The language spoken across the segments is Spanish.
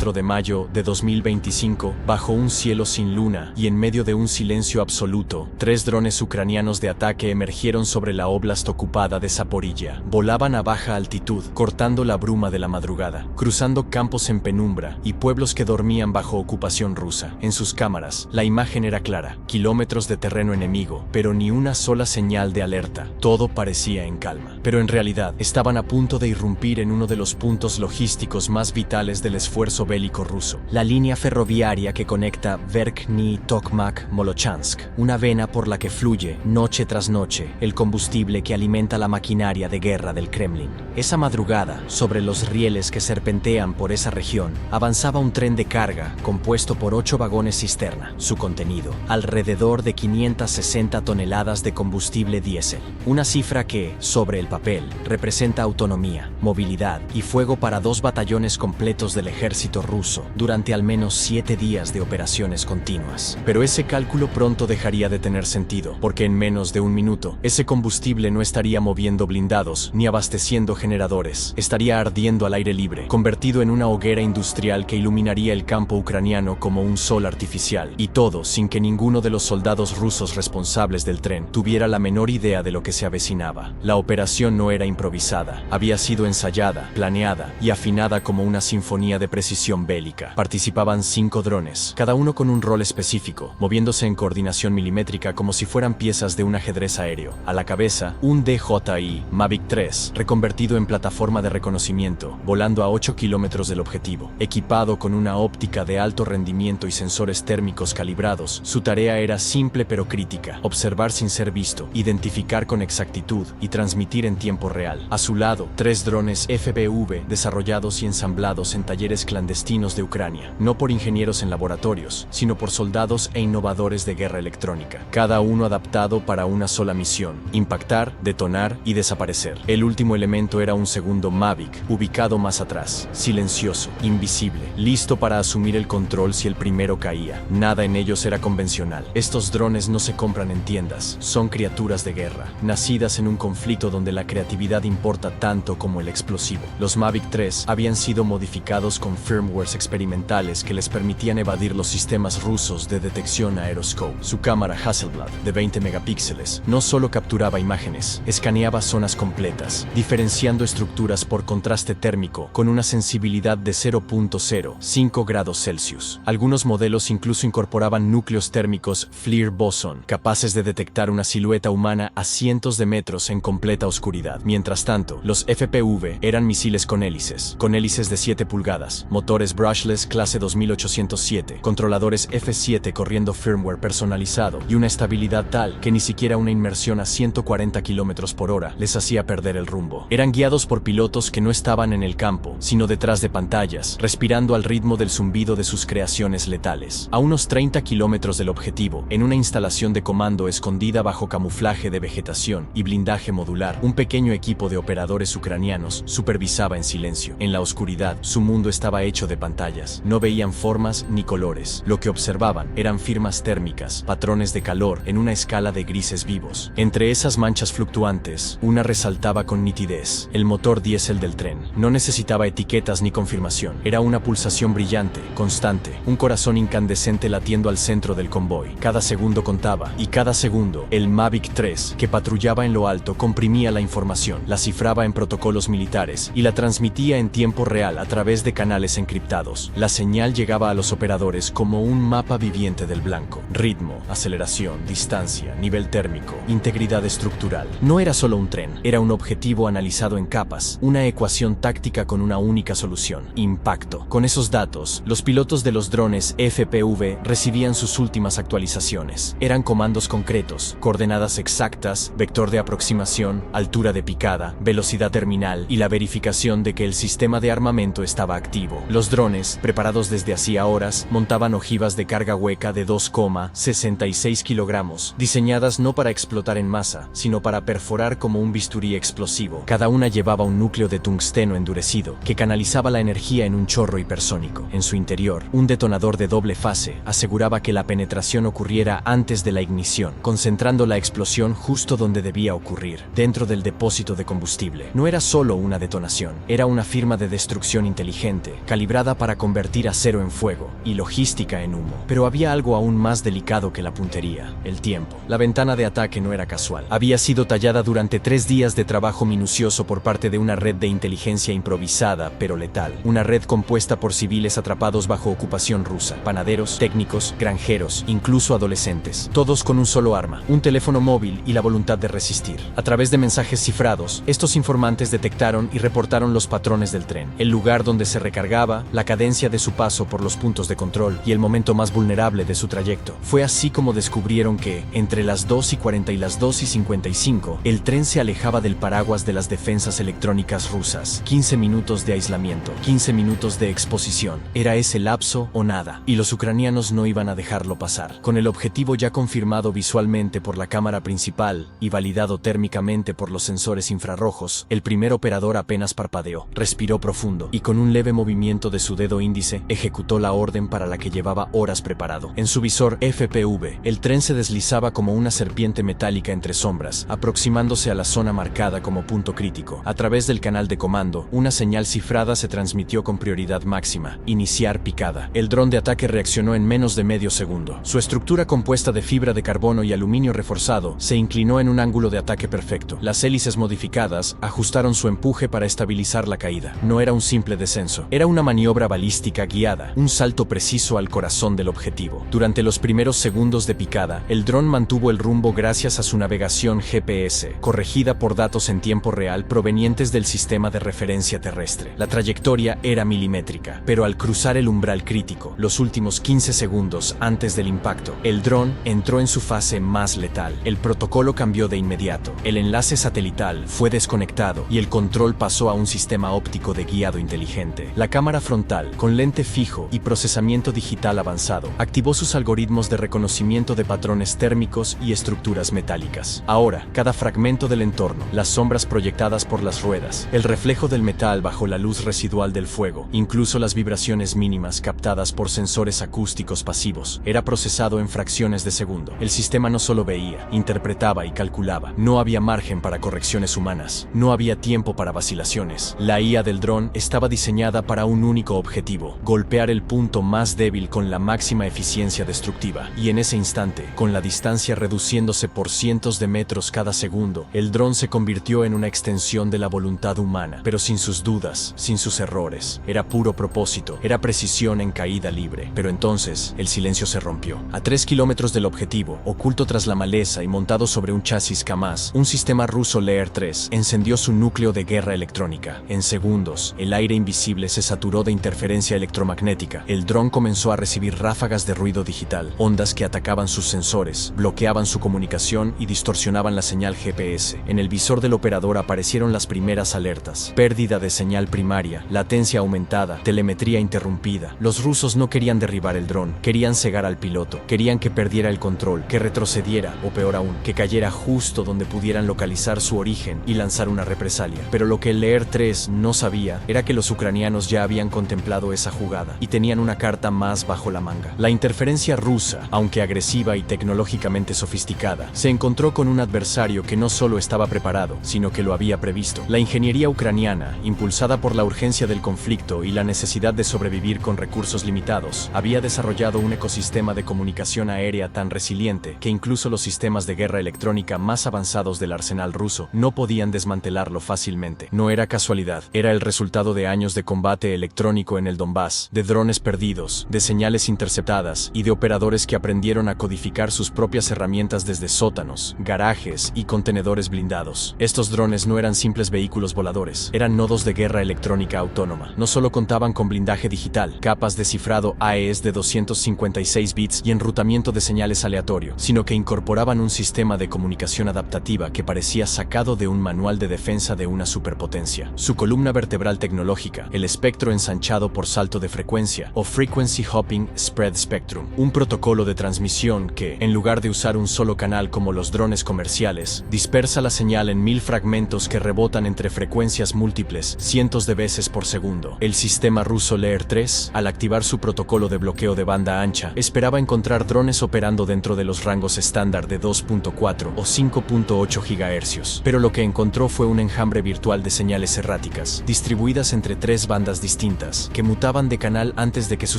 4 de mayo de 2025, bajo un cielo sin luna y en medio de un silencio absoluto, 3 drones ucranianos de ataque emergieron sobre la óblast ocupada de Zaporilla. Volaban a baja altitud, cortando la bruma de la madrugada, cruzando campos en penumbra y pueblos que dormían bajo ocupación rusa. En sus cámaras, la imagen era clara, kilómetros de terreno enemigo, pero ni una sola señal de alerta. Todo parecía en calma. Pero en realidad, estaban a punto de irrumpir en uno de los puntos logísticos más vitales del esfuerzo bélico ruso. La línea ferroviaria que conecta Verkhny-Tokmak-Molochansk, una vena por la que fluye, noche tras noche, el combustible que alimenta la maquinaria de guerra del Kremlin. Esa madrugada, sobre los rieles que serpentean por esa región, avanzaba un tren de carga compuesto por 8 vagones cisterna. Su contenido, alrededor de 560 toneladas de combustible diésel. Una cifra que, sobre el papel, representa autonomía, movilidad y fuego para 2 batallones completos del ejército ruso durante al menos 7 días de operaciones continuas. Pero ese cálculo pronto dejaría de tener sentido, porque en menos de un minuto, ese combustible no estaría moviendo blindados ni abasteciendo generadores. Estaría ardiendo al aire libre, convertido en una hoguera industrial que iluminaría el campo ucraniano como un sol artificial, y todo sin que ninguno de los soldados rusos responsables del tren tuviera la menor idea de lo que se avecinaba. La operación no era improvisada, había sido ensayada, planeada y afinada como una sinfonía de precisión bélica. Participaban 5 drones, cada uno con un rol específico, moviéndose en coordinación milimétrica como si fueran piezas de un ajedrez aéreo. A la cabeza, un DJI Mavic 3, reconvertido en plataforma de reconocimiento, volando a 8 kilómetros del objetivo. Equipado con una óptica de alto rendimiento y sensores térmicos calibrados, su tarea era simple pero crítica: observar sin ser visto, identificar con exactitud y transmitir en tiempo real. A su lado, 3 drones FPV desarrollados y ensamblados en talleres clandestinos de Ucrania, no por ingenieros en laboratorios, sino por soldados e innovadores de guerra electrónica, cada uno adaptado para una sola misión: impactar, detonar y desaparecer. El último elemento era un segundo Mavic, ubicado más atrás, silencioso, invisible, listo para asumir el control si el primero caía. Nada en ellos era convencional. Estos drones no se compran en tiendas, son criaturas de guerra, nacidas en un conflicto donde la creatividad importa tanto como el explosivo. Los Mavic 3 habían sido modificados con firmwares experimentales que les permitían evadir los sistemas rusos de detección aeroscope. Su cámara Hasselblad, de 20 megapíxeles, no solo capturaba imágenes, escaneaba zonas completas, diferenciando estructuras por contraste térmico con una sensibilidad de 0.05 grados Celsius. Algunos modelos incluso incorporaban núcleos térmicos FLIR boson, capaces de detectar una silueta humana a cientos de metros en completa oscuridad. Mientras tanto, los FPV eran misiles con hélices de 7 pulgadas, motores brushless clase 2807, controladores F7 corriendo firmware personalizado y una estabilidad tal que ni siquiera una inmersión a 140 km por hora les hacía perder el rumbo. Eran guiados por pilotos que no estaban en el campo, sino detrás de pantallas, respirando al ritmo del zumbido de sus creaciones letales. A unos 30 kilómetros del objetivo, en una instalación de comando escondida bajo camuflaje de vegetación y blindaje modular, un pequeño equipo de operadores ucranianos supervisaba en silencio. En la oscuridad, su mundo estaba hecho de pantallas. No veían formas ni colores. Lo que observaban eran firmas térmicas, patrones de calor en una escala de grises vivos. Entre esas manchas fluctuantes, una resaltaba con nitidez: el motor diésel del tren. No necesitaba etiquetas ni confirmación. Era una pulsación brillante, constante, un corazón incandescente latiendo al centro del convoy. Cada segundo contaba, y cada segundo, el Mavic 3, que patrullaba en lo alto, comprimía la información, la cifraba en protocolos militares y la transmitía en tiempo real a través de canales encriptados. La señal llegaba a los operadores como un mapa viviente del blanco: ritmo, aceleración, distancia, nivel térmico, integridad estructural. No era solo un tren, era un objetivo analizado en capas, una ecuación táctica con una única solución: impacto. Con esos datos, los pilotos de los drones FPV recibían sus últimas actualizaciones. Eran comandos concretos, coordenadas exactas, vector de aproximación, altura de picada, velocidad terminal y la verificación de que el sistema de armamento estaba activo. Los drones, preparados desde hacía horas, montaban ojivas de carga hueca de 2,66 kilogramos, diseñadas no para explotar en masa, sino para perforar como un bisturí explosivo. Cada una llevaba un núcleo de tungsteno endurecido, que canalizaba la energía en un chorro hipersónico. En su interior, un detonador de doble fase aseguraba que la penetración ocurriera antes de la ignición, concentrando la explosión justo donde debía ocurrir, dentro del depósito de combustible. No era solo una detonación, era una firma de destrucción inteligente, calibrada calibrada para convertir acero en fuego y logística en humo. Pero había algo aún más delicado que la puntería: el tiempo. La ventana de ataque no era casual. Había sido tallada durante 3 días de trabajo minucioso por parte de una red de inteligencia improvisada pero letal. Una red compuesta por civiles atrapados bajo ocupación rusa, panaderos, técnicos, granjeros, incluso adolescentes, todos con un solo arma: un teléfono móvil y la voluntad de resistir. A través de mensajes cifrados, estos informantes detectaron y reportaron los patrones del tren, el lugar donde se recargaba, la cadencia de su paso por los puntos de control y el momento más vulnerable de su trayecto. Fue así como descubrieron que, entre las 2:40 y las 2:55, el tren se alejaba del paraguas de las defensas electrónicas rusas. 15 minutos de aislamiento, 15 minutos de exposición. Era ese lapso o nada, y los ucranianos no iban a dejarlo pasar. Con el objetivo ya confirmado visualmente por la cámara principal y validado térmicamente por los sensores infrarrojos, el primer operador apenas parpadeó, respiró profundo y con un leve movimiento de su dedo índice ejecutó la orden para la que llevaba horas preparado. En su visor FPV, el tren se deslizaba como una serpiente metálica entre sombras, aproximándose a la zona marcada como punto crítico. A través del canal de comando, una señal cifrada se transmitió con prioridad máxima: iniciar picada. El dron de ataque reaccionó en menos de medio segundo. Su estructura, compuesta de fibra de carbono y aluminio reforzado, se inclinó en un ángulo de ataque perfecto. Las hélices modificadas ajustaron su empuje para estabilizar la caída. No era un simple descenso, era una maniobra balística guiada, un salto preciso al corazón del objetivo. Durante los primeros segundos de picada, el dron mantuvo el rumbo gracias a su navegación GPS, corregida por datos en tiempo real provenientes del sistema de referencia terrestre. La trayectoria era milimétrica, pero al cruzar el umbral crítico, los últimos 15 segundos antes del impacto, el dron entró en su fase más letal. El protocolo cambió de inmediato. El enlace satelital fue desconectado y el control pasó a un sistema óptico de guiado inteligente. La cámara frontal, con lente fijo y procesamiento digital avanzado, activó sus algoritmos de reconocimiento de patrones térmicos y estructuras metálicas. Ahora, cada fragmento del entorno, las sombras proyectadas por las ruedas, el reflejo del metal bajo la luz residual del fuego, incluso las vibraciones mínimas captadas por sensores acústicos pasivos, era procesado en fracciones de segundo. El sistema no solo veía, interpretaba y calculaba. No había margen para correcciones humanas. No había tiempo para vacilaciones. La IA del dron estaba diseñada para un único objetivo: golpear el punto más débil con la máxima eficiencia destructiva. Y en ese instante, con la distancia reduciéndose por cientos de metros cada segundo, el dron se convirtió en una extensión de la voluntad humana, pero sin sus dudas, sin sus errores. Era puro propósito, era precisión en caída libre. Pero entonces, el silencio se rompió. A 3 kilómetros del objetivo, oculto tras la maleza y montado sobre un chasis Kamaz, un sistema ruso Leer 3 encendió su núcleo de guerra electrónica. En segundos, el aire invisible se saturó de interferencia electromagnética. El dron comenzó a recibir ráfagas de ruido digital, ondas que atacaban sus sensores, bloqueaban su comunicación y distorsionaban la señal GPS. En el visor del operador aparecieron las primeras alertas: pérdida de señal primaria, latencia aumentada, telemetría interrumpida. Los rusos no querían derribar el dron, querían cegar al piloto, querían que perdiera el control, que retrocediera, o peor aún, que cayera justo donde pudieran localizar su origen y lanzar una represalia. Pero lo que el Leer 3 no sabía era que los ucranianos ya habían contemplado esa jugada y tenían una carta más bajo la manga. La interferencia rusa, aunque agresiva y tecnológicamente sofisticada, se encontró con un adversario que no solo estaba preparado, sino que lo había previsto. La ingeniería ucraniana, impulsada por la urgencia del conflicto y la necesidad de sobrevivir con recursos limitados, había desarrollado un ecosistema de comunicación aérea tan resiliente que incluso los sistemas de guerra electrónica más avanzados del arsenal ruso no podían desmantelarlo fácilmente. No era casualidad, era el resultado de años de combate electrónico en el Donbass, de drones perdidos, de señales interceptadas y de operadores que aprendieron a codificar sus propias herramientas desde sótanos, garajes y contenedores blindados. Estos drones no eran simples vehículos voladores, eran nodos de guerra electrónica autónoma. No solo contaban con blindaje digital, capas de cifrado AES de 256 bits y enrutamiento de señales aleatorio, sino que incorporaban un sistema de comunicación adaptativa que parecía sacado de un manual de defensa de una superpotencia. Su columna vertebral tecnológica, el espectro ensanchado por salto de frecuencia, o Frequency Hopping Spread Spectrum, un protocolo de transmisión que, en lugar de usar un solo canal como los drones comerciales, dispersa la señal en 1000 fragmentos que rebotan entre frecuencias múltiples, cientos de veces por segundo. El sistema ruso Leer 3, al activar su protocolo de bloqueo de banda ancha, esperaba encontrar drones operando dentro de los rangos estándar de 2.4 o 5.8 GHz, pero lo que encontró fue un enjambre virtual de señales erráticas, distribuidas entre 3 bandas distintas, violentas, que mutaban de canal antes de que su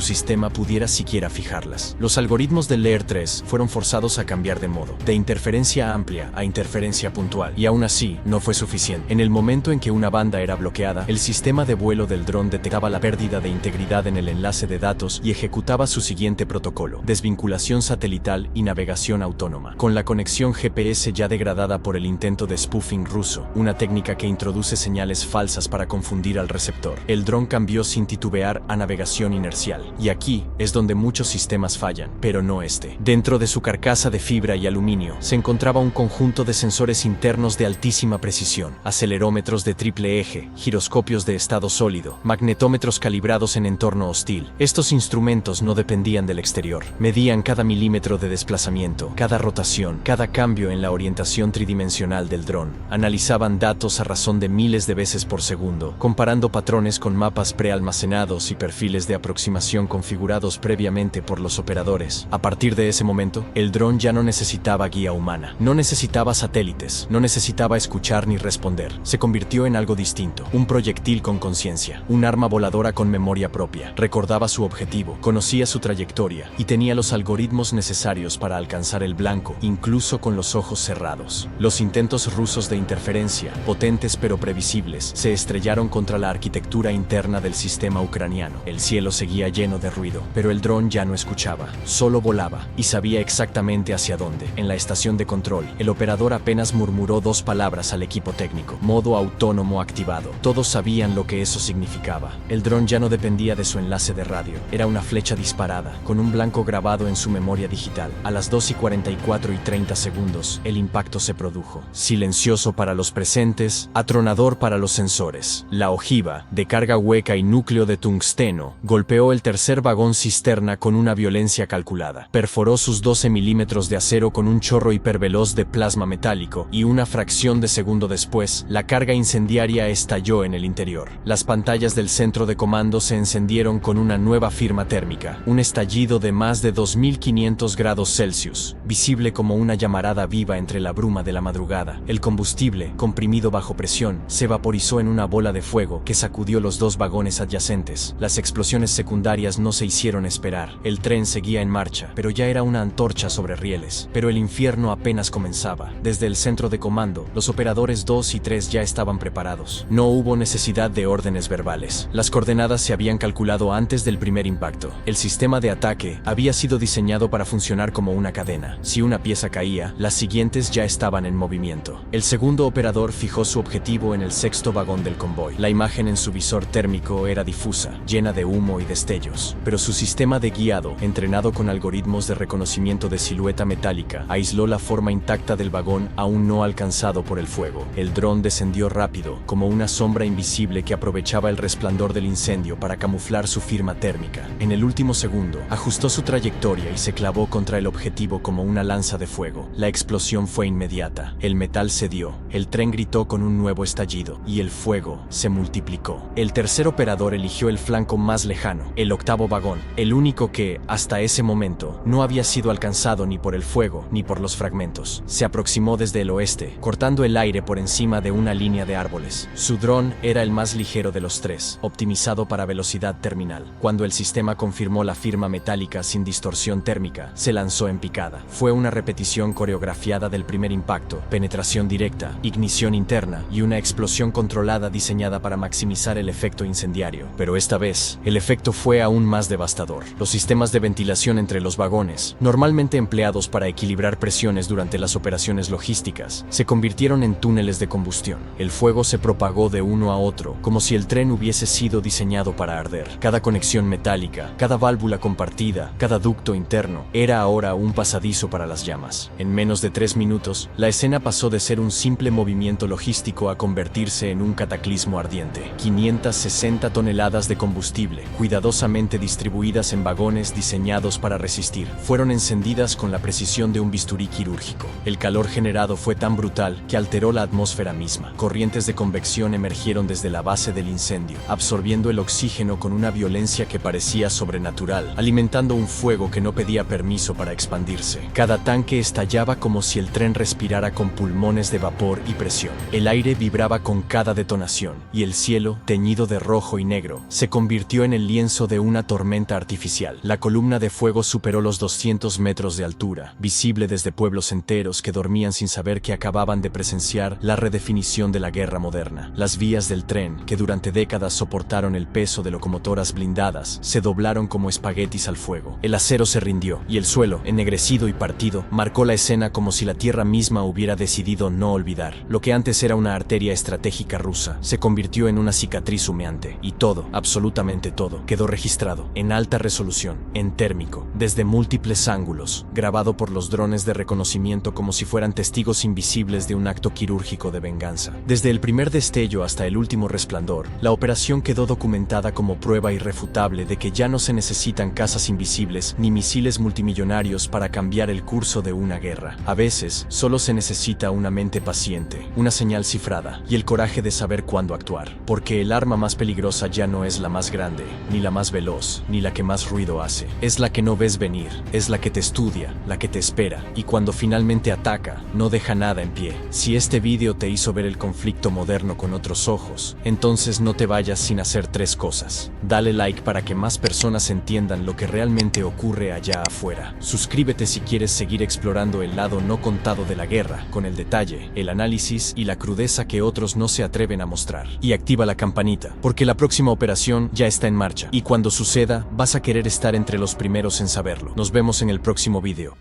sistema pudiera siquiera fijarlas. Los algoritmos del Layer 3 fueron forzados a cambiar de modo, de interferencia amplia a interferencia puntual, y aún así, no fue suficiente. En el momento en que una banda era bloqueada, el sistema de vuelo del dron detectaba la pérdida de integridad en el enlace de datos y ejecutaba su siguiente protocolo: desvinculación satelital y navegación autónoma. Con la conexión GPS ya degradada por el intento de spoofing ruso, una técnica que introduce señales falsas para confundir al receptor, el dron cambió sin titubear a navegación inercial. Y aquí es donde muchos sistemas fallan, pero no este. Dentro de su carcasa de fibra y aluminio se encontraba un conjunto de sensores internos de altísima precisión, acelerómetros de triple eje, giroscopios de estado sólido, magnetómetros calibrados en entorno hostil. Estos instrumentos no dependían del exterior, medían cada milímetro de desplazamiento, cada rotación, cada cambio en la orientación tridimensional del dron. Analizaban datos a razón de miles de veces por segundo, comparando patrones con mapas prealmacenados y perfiles de aproximación configurados previamente por los operadores. A partir de ese momento, el dron ya no necesitaba guía humana, no necesitaba satélites, no necesitaba escuchar ni responder. Se convirtió en algo distinto, un proyectil con conciencia, un arma voladora con memoria propia. Recordaba su objetivo, conocía su trayectoria y tenía los algoritmos necesarios para alcanzar el blanco, incluso con los ojos cerrados. Los intentos rusos de interferencia, potentes pero previsibles, se estrellaron contra la arquitectura interna del sistema ucraniano. El cielo seguía lleno de ruido, pero el dron ya no escuchaba, solo volaba, y sabía exactamente hacia dónde. En la estación de control, el operador apenas murmuró dos palabras al equipo técnico: modo autónomo activado. Todos sabían lo que eso significaba. El dron ya no dependía de su enlace de radio, era una flecha disparada, con un blanco grabado en su memoria digital. A las 2:44:30, el impacto se produjo. Silencioso para los presentes, atronador para los sensores. La ojiva, de carga hueca y núcleo de tungsteno, golpeó el tercer vagón cisterna con una violencia calculada. Perforó sus 12 milímetros de acero con un chorro hiperveloz de plasma metálico, y una fracción de segundo después, la carga incendiaria estalló en el interior. Las pantallas del centro de comando se encendieron con una nueva firma térmica, un estallido de más de 2500 grados Celsius, visible como una llamarada viva entre la bruma de la madrugada. El combustible, comprimido bajo presión, se vaporizó en una bola de fuego que sacudió los dos vagones adyacentes. Las explosiones secundarias no se hicieron esperar. El tren seguía en marcha, pero ya era una antorcha sobre rieles. Pero el infierno apenas comenzaba. Desde el centro de comando, los operadores 2 y 3 ya estaban preparados. No hubo necesidad de órdenes verbales. Las coordenadas se habían calculado antes del primer impacto. El sistema de ataque había sido diseñado para funcionar como una cadena. Si una pieza caía, las siguientes ya estaban en movimiento. El segundo operador fijó su objetivo en el sexto vagón del convoy. La imagen en su visor térmico era difusa, llena de humo y destellos, pero su sistema de guiado, entrenado con algoritmos de reconocimiento de silueta metálica, aisló la forma intacta del vagón aún no alcanzado por el fuego. El dron descendió rápido, como una sombra invisible que aprovechaba el resplandor del incendio para camuflar su firma térmica. En el último segundo, ajustó su trayectoria y se clavó contra el objetivo como una lanza de fuego. La explosión fue inmediata. El metal cedió, el tren gritó con un nuevo estallido, y el fuego se multiplicó. El tercer operador eligió el flanco más lejano, el octavo vagón, el único que, hasta ese momento, no había sido alcanzado ni por el fuego ni por los fragmentos. Se aproximó desde el oeste, cortando el aire por encima de una línea de árboles. Su dron era el más ligero de los tres, optimizado para velocidad terminal. Cuando el sistema confirmó la firma metálica sin distorsión térmica, se lanzó en picada. Fue una repetición coreografiada del primer impacto: penetración directa, ignición interna y una explosión controlada diseñada para maximizar el efecto incendiario. Pero esta vez, el efecto fue aún más devastador. Los sistemas de ventilación entre los vagones, normalmente empleados para equilibrar presiones durante las operaciones logísticas, se convirtieron en túneles de combustión. El fuego se propagó de uno a otro, como si el tren hubiese sido diseñado para arder. Cada conexión metálica, cada válvula compartida, cada ducto interno, era ahora un pasadizo para las llamas. En menos de 3 minutos, la escena pasó de ser un simple movimiento logístico a convertirse en un cataclismo ardiente. 560 toneladas de combustible, cuidadosamente distribuidas en vagones diseñados para resistir, fueron encendidas con la precisión de un bisturí quirúrgico. El calor generado fue tan brutal que alteró la atmósfera misma. Corrientes de convección emergieron desde la base del incendio, absorbiendo el oxígeno con una violencia que parecía sobrenatural, alimentando un fuego que no pedía permiso para expandirse. Cada tanque estallaba como si el tren respirara con pulmones de vapor y presión. El aire vibraba con cada detonación, y el cielo, teñido de rojo y negro, se convirtió en el lienzo de una tormenta artificial. La columna de fuego superó los 200 metros de altura, visible desde pueblos enteros que dormían sin saber que acababan de presenciar la redefinición de la guerra moderna. Las vías del tren, que durante décadas soportaron el peso de locomotoras blindadas, se doblaron como espaguetis al fuego. El acero se rindió, y el suelo, ennegrecido y partido, marcó la escena como si la tierra misma hubiera decidido no olvidar. Lo que antes era una arteria estratégica rusa, se convirtió en una cicatriz humeante, y todo, absolutamente todo, quedó registrado, en alta resolución, en térmico, desde múltiples ángulos, grabado por los drones de reconocimiento como si fueran testigos invisibles de un acto quirúrgico de venganza. Desde el primer destello hasta el último resplandor, la operación quedó documentada como prueba irrefutable de que ya no se necesitan cazas invisibles ni misiles multimillonarios para cambiar el curso de una guerra. A veces, solo se necesita una mente paciente, una señal cifrada y el coraje de saber cuándo actuar, porque el arma más peligrosa ya no es la más grande, ni la más veloz, ni la que más ruido hace. Es la que no ves venir, es la que te estudia, la que te espera, y cuando finalmente ataca, no deja nada en pie. Si este vídeo te hizo ver el conflicto moderno con otros ojos, entonces no te vayas sin hacer 3 cosas. Dale like para que más personas entiendan lo que realmente ocurre allá afuera. Suscríbete si quieres seguir explorando el lado no contado de la guerra, con el detalle, el análisis y la crudeza que otros no se atreven a mostrar. Y activa la campanita, porque la próxima operación ya está en marcha, y cuando suceda, vas a querer estar entre los primeros en saberlo. Nos vemos en el próximo vídeo.